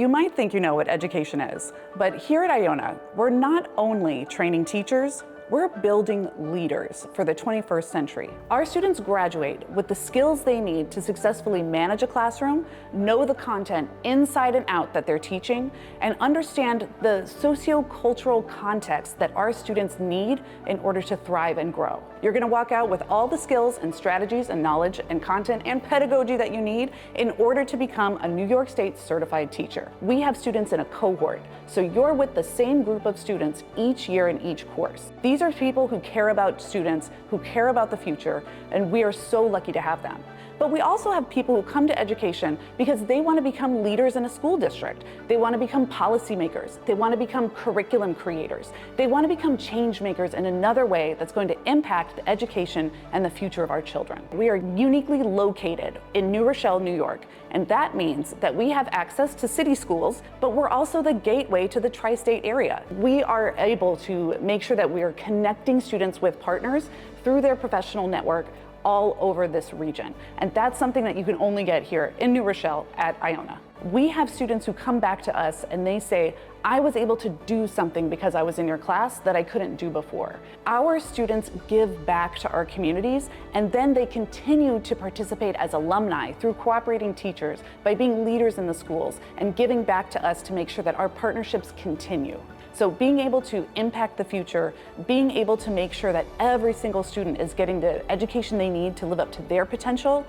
You might think you know what education is, but here at Iona, we're not only training teachers, we're building leaders for the 21st century. Our students graduate with the skills they need to successfully manage a classroom, know the content inside and out that they're teaching, and understand the socio-cultural context that our students need in order to thrive and grow. You're gonna walk out with all the skills and strategies and knowledge and content and pedagogy that you need in order to become a New York State certified teacher. We have students in a cohort, so you're with the same group of students each year in each course. These are people who care about students, who care about the future, and we are so lucky to have them. But we also have people who come to education because they want to become leaders in a school district. They want to become policymakers. They want to become curriculum creators. They want to become change makers in another way that's going to impact the education and the future of our children. We are uniquely located in New Rochelle, New York, and that means that we have access to city schools, but we're also the gateway to the tri-state area. We are able to make sure that we are connecting students with partners through their professional network all over this region. And that's something that you can only get here in New Rochelle at Iona. We have students who come back to us and they say, I was able to do something because I was in your class that I couldn't do before. Our students give back to our communities, and then they continue to participate as alumni through cooperating teachers by being leaders in the schools and giving back to us to make sure that our partnerships continue. So being able to impact the future, being able to make sure that every single student is getting the education they need to live up to their potential,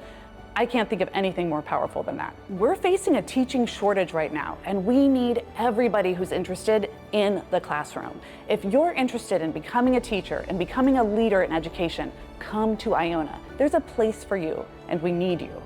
I can't think of anything more powerful than that. We're facing a teaching shortage right now, and we need everybody who's interested in the classroom. If you're interested in becoming a teacher and becoming a leader in education, come to Iona. There's a place for you, and we need you.